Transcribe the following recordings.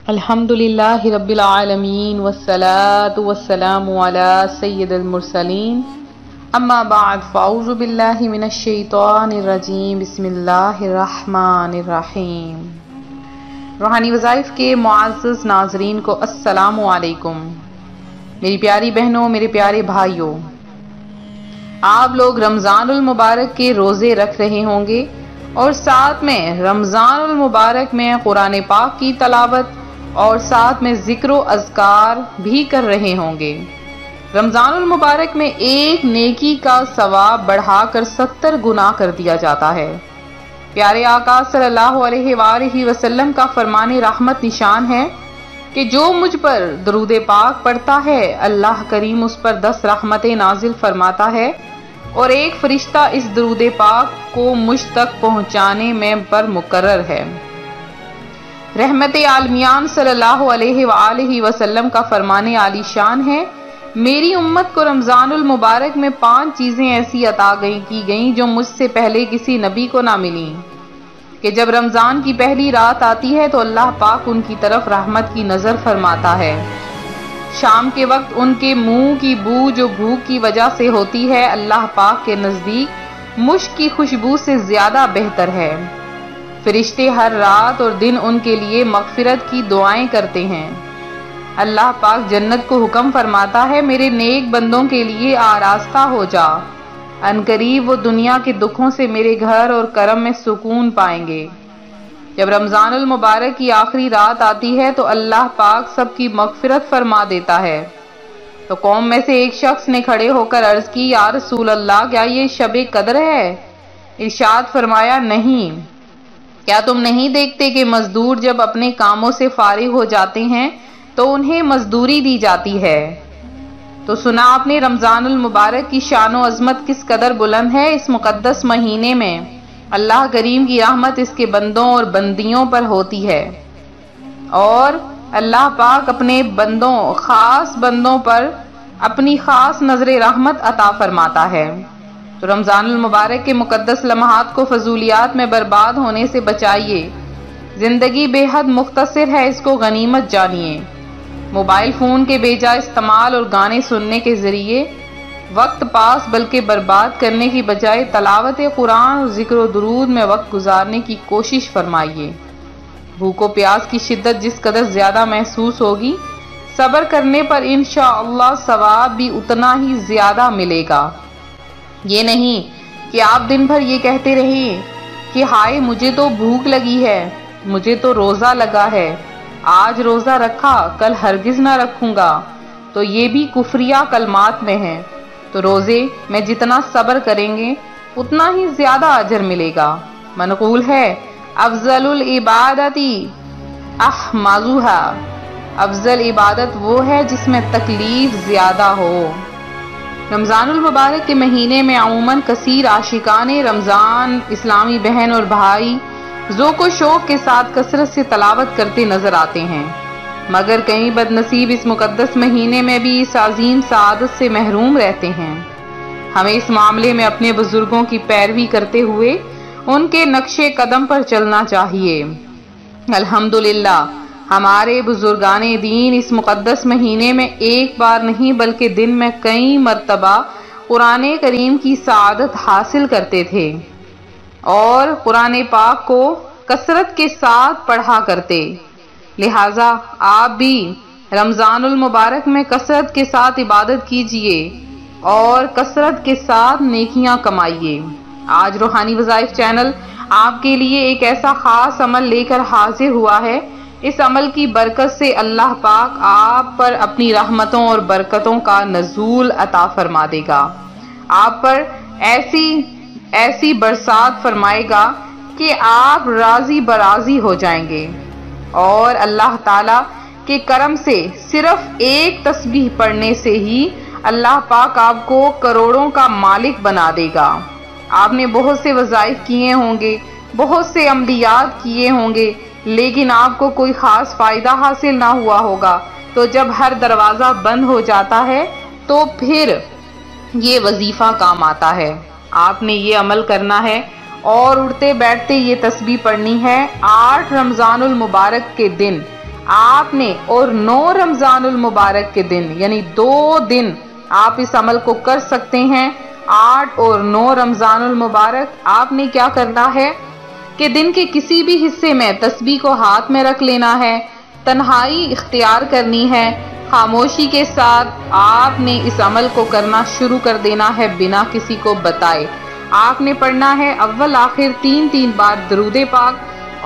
الحمدللہ رب العالمین والصلاة والسلام علی سید المرسلین اما بعد فاعوذ باللہ من الشیطان الرجیم بسم اللہ الرحمن الرحیم۔ روحانی وظائف کے معزز ناظرین کو السلام علیکم۔ میری پیاری بہنوں، میرے پیارے بھائیوں، آپ لوگ رمضان المبارک کے روزے رکھ رہے ہوں گے اور ساتھ میں رمضان المبارک میں قرآن پاک کی تلاوت اور ساتھ میں ذکر و اذکار بھی کر رہے ہوں گے۔ رمضان المبارک میں ایک نیکی کا ثواب بڑھا کر 70 گنا کر دیا جاتا ہے۔ پیارے آقا صلی اللہ علیہ وآلہ وسلم کا فرمان رحمت نشان ہے کہ جو مجھ پر درود پاک پڑھتا ہے اللہ کریم اس پر 10 رحمتیں نازل فرماتا ہے اور ایک فرشتہ اس درود پاک کو مجھ تک پہنچانے میں پر مقرر ہے۔ رحمت عالمیان صلی اللہ علیہ وآلہ وسلم کا فرمان عالی شان ہے، میری امت کو رمضان المبارک میں 5 چیزیں ایسی عطا کی گئیں جو مجھ سے پہلے کسی نبی کو نہ ملیں، کہ جب رمضان کی پہلی رات آتی ہے تو اللہ پاک ان کی طرف رحمت کی نظر فرماتا ہے۔ شام کے وقت ان کے منہ کی بو جو بھوک کی وجہ سے ہوتی ہے اللہ پاک کے نزدیک مشک کی خوشبو سے زیادہ بہتر ہے۔ فرشتے ہر رات اور دن ان کے لیے مغفرت کی دعائیں کرتے ہیں۔ اللہ پاک جنت کو حکم فرماتا ہے، میرے نیک بندوں کے لیے آراستہ ہو جا، عنقریب وہ دنیا کے دکھوں سے میرے گھر اور کرم میں سکون پائیں گے۔ جب رمضان المبارک کی آخری رات آتی ہے تو اللہ پاک سب کی مغفرت فرما دیتا ہے۔ تو قوم میں سے ایک شخص نے کھڑے ہو کر عرض کی، یا رسول اللہ، کیا یہ شب قدر ہے؟ ارشاد فرمایا، نہیں۔ کیا تم نہیں دیکھتے کہ مزدور جب اپنے کاموں سے فارغ ہو جاتے ہیں تو انہیں مزدوری دی جاتی ہے؟ تو سنا آپ نے رمضان المبارک کی شان و عظمت کس قدر بلند ہے۔ اس مقدس مہینے میں اللہ کریم کی رحمت اس کے بندوں اور بندیوں پر ہوتی ہے اور اللہ پاک اپنے بندوں، خاص بندوں پر اپنی خاص نظر رحمت عطا فرماتا ہے۔ تو رمضان المبارک کے مقدس لمحات کو فضولیات میں برباد ہونے سے بچائیے۔ زندگی بے حد مختصر ہے، اس کو غنیمت جانیے۔ موبائل فون کے بے جا استعمال اور گانے سننے کے ذریعے وقت پاس بلکہ برباد کرنے کی بجائے تلاوت قرآن اور ذکر و درود میں وقت گزارنے کی کوشش فرمائیے۔ بھوک و پیاس کی شدت جس قدر زیادہ محسوس ہوگی، صبر کرنے پر انشاءاللہ ثواب بھی اتنا ہی زیادہ ملے گا۔ یہ نہیں کہ آپ دن بھر یہ کہتے رہیں کہ ہائے مجھے تو بھوک لگی ہے، مجھے تو روزہ لگا ہے، آج روزہ رکھا کل ہرگز نہ رکھوں گا، تو یہ بھی کفریہ کلمات میں ہے۔ تو روزے میں جتنا صبر کریں گے اتنا ہی زیادہ اجر ملے گا۔ منقول ہے، افضل العبادتی احمدھا، افضل عبادت وہ ہے جس میں تکلیف زیادہ ہو۔ رمضان المبارک کے مہینے میں عموماً کثیر عاشقان رمضان اسلامی بہن اور بھائی ذوق و شوق کے ساتھ کثرت سے تلاوت کرتے نظر آتے ہیں، مگر کئی بد نصیب اس مقدس مہینے میں بھی اس عظیم سعادت سے محروم رہتے ہیں۔ ہمیں اس معاملے میں اپنے بزرگوں کی پیروی کرتے ہوئے ان کے نقش قدم پر چلنا چاہیے۔ الحمدللہ ہمارے بزرگان دین اس مقدس مہینے میں ایک بار نہیں بلکہ دن میں کئی مرتبہ قرآن کریم کی سعادت حاصل کرتے تھے اور قرآن پاک کو کثرت کے ساتھ پڑھا کرتے۔ لہٰذا آپ بھی رمضان المبارک میں کثرت کے ساتھ عبادت کیجیے اور کثرت کے ساتھ نیکیاں کمائیے۔ آج روحانی وظائف چینل آپ کے لیے ایک ایسا خاص عمل لے کر حاضر ہوا ہے۔ اس عمل کی برکت سے اللہ پاک آپ پر اپنی رحمتوں اور برکتوں کا نزول عطا فرما دے گا، آپ پر ایسی برسات فرمائے گا کہ آپ راضی براضی ہو جائیں گے اور اللہ تعالی کے کرم سے صرف ایک تسبیح پڑھنے سے ہی اللہ پاک آپ کو کروڑوں کا مالک بنا دے گا۔ آپ نے بہت سے وظائف کیے ہوں گے، بہت سے عملیات کیے ہوں گے، لیکن آپ کو کوئی خاص فائدہ حاصل نہ ہوا ہوگا۔ تو جب ہر دروازہ بند ہو جاتا ہے تو پھر یہ وظیفہ کام آتا ہے۔ آپ نے یہ عمل کرنا ہے اور اٹھتے بیٹھتے یہ تسبیح پڑھنی ہے۔ 8 رمضان المبارک کے دن آپ نے اور 9 رمضان المبارک کے دن یعنی 2 دن آپ اس عمل کو کر سکتے ہیں۔ 8 اور 9 رمضان المبارک آپ نے کیا کرنا ہے کہ دن کے کسی بھی حصے میں تسبیح کو ہاتھ میں رکھ لینا ہے، تنہائی اختیار کرنی ہے، خاموشی کے ساتھ آپ نے اس عمل کو کرنا شروع کر دینا ہے بنا کسی کو بتائے۔ آپ نے پڑھنا ہے اول آخر 3 بار درود پاک،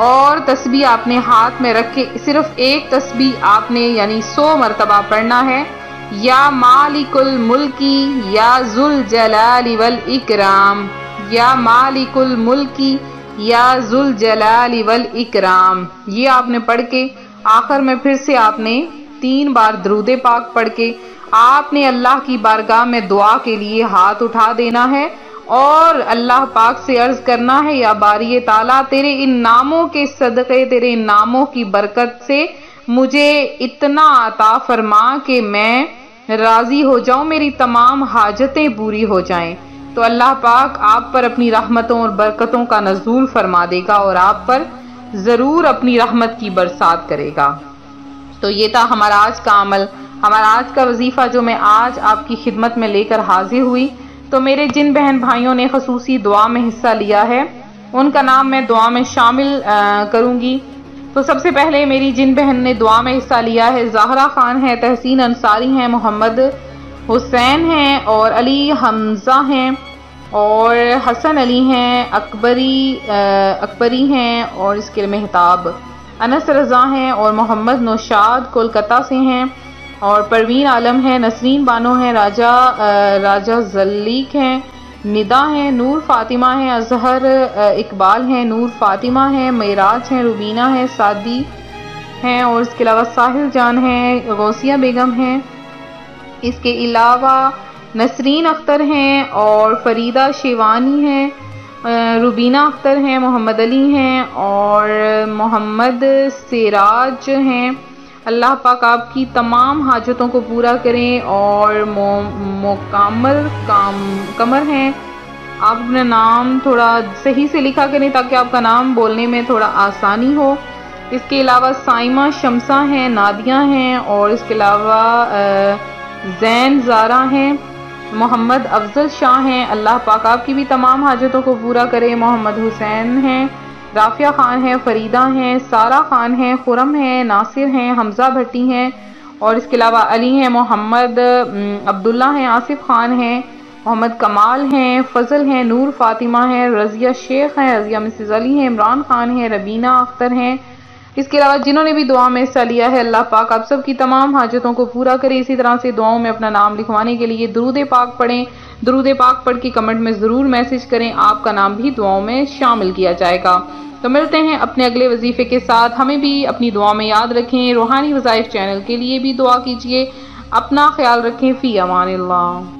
اور تسبیح آپ نے ہاتھ میں رکھ کے صرف ایک تسبیح آپ نے یعنی 100 مرتبہ پڑھنا ہے، یا مالک الملکی یا ذوالجلال والاکرام، یا مالک الملکی یا ذوالجلال والاکرام۔ یہ آپ نے پڑھ کے آخر میں پھر سے آپ نے 3 بار درود پاک پڑھ کے آپ نے اللہ کی بارگاہ میں دعا کے لیے ہاتھ اٹھا دینا ہے اور اللہ پاک سے عرض کرنا ہے، یا باری تعالیٰ تیرے ان ناموں کے صدقے، تیرے ان ناموں کی برکت سے مجھے اتنا عطا فرما کہ میں راضی ہو جاؤں، میری تمام حاجتیں پوری ہو جائیں۔ تو اللہ پاک آپ پر اپنی رحمتوں اور برکتوں کا نزول فرما دے گا اور آپ پر ضرور اپنی رحمت کی برسات کرے گا۔ تو یہ تھا ہمارا آج کا عمل، ہمارا آج کا وظیفہ جو میں آج آپ کی خدمت میں لے کر حاضر ہوئی۔ تو میرے جن بہن بھائیوں نے خصوصی دعا میں حصہ لیا ہے ان کا نام میں دعا میں شامل کروں گی۔ تو سب سے پہلے میری جن بہن نے دعا میں حصہ لیا ہے، زہرا خان ہے، تحسین انصاری ہیں، محمد حسین ہیں اور علی حمزہ ہیں اور حسن علی ہیں، اکبری ہیں اور اس کے مہتاب انس رضا ہیں اور محمد نوشاد کولکتہ سے ہیں اور پروین عالم ہے، نسرین بانو ہیں، راجہ زلیق ہیں، ندا ہیں، نور فاطمہ ہیں، اظہر اقبال ہیں، نور فاطمہ ہیں، معراج ہیں، روبینہ ہیں، سعدی ہیں اور اس کے علاوہ ساحل جان ہیں، غوثیہ بیگم ہیں، اس کے علاوہ نسرین اختر ہیں اور فریدہ شیوانی ہیں، روبینہ اختر ہیں، محمد علی ہیں اور محمد سراج ہیں۔ اللہ پاک آپ کی تمام حاجتوں کو پورا کریں اور قمر ہیں، آپ اپنا نام تھوڑا صحیح سے لکھا کریں تاکہ آپ کا نام بولنے میں تھوڑا آسانی ہو۔ اس کے علاوہ سائمہ شمسہ ہیں، نادیہ ہیں اور اس کے علاوہ زین زارا ہیں، محمد افضل شاہ ہیں۔ اللہ پاک آپ کی بھی تمام حاجتوں کو پورا کرے۔ محمد حسین ہیں، رافیہ خان ہیں، فریدہ ہیں، سارہ خان ہیں، خرم ہیں، ناصر ہیں، حمزہ بھٹی ہیں اور اس کے علاوہ علی ہیں، محمد عبداللہ ہیں، آصف خان ہیں، محمد کمال ہیں، فضل ہیں، نور فاطمہ ہیں، رضیہ شیخ ہیں، رضیہ مسز علی ہیں، عمران خان ہیں، ربینہ اختر ہیں۔ اس کے علاوہ جنہوں نے بھی دعا میں حصہ لیا ہے، اللہ پاک آپ سب کی تمام حاجتوں کو پورا کرے۔ اسی طرح سے دعاؤں میں اپنا نام لکھوانے کے لیے درود پاک پڑھیں، درود پاک پڑھ کے کمنٹ میں ضرور میسج کریں، آپ کا نام بھی دعاؤں میں شامل کیا جائے گا۔ تو ملتے ہیں اپنے اگلے وظیفے کے ساتھ، ہمیں بھی اپنی دعا میں یاد رکھیں۔ روحانی وظائف چینل کے لیے بھی دعا کیجیے، اپنا خیال رکھیں، فی امان اللہ۔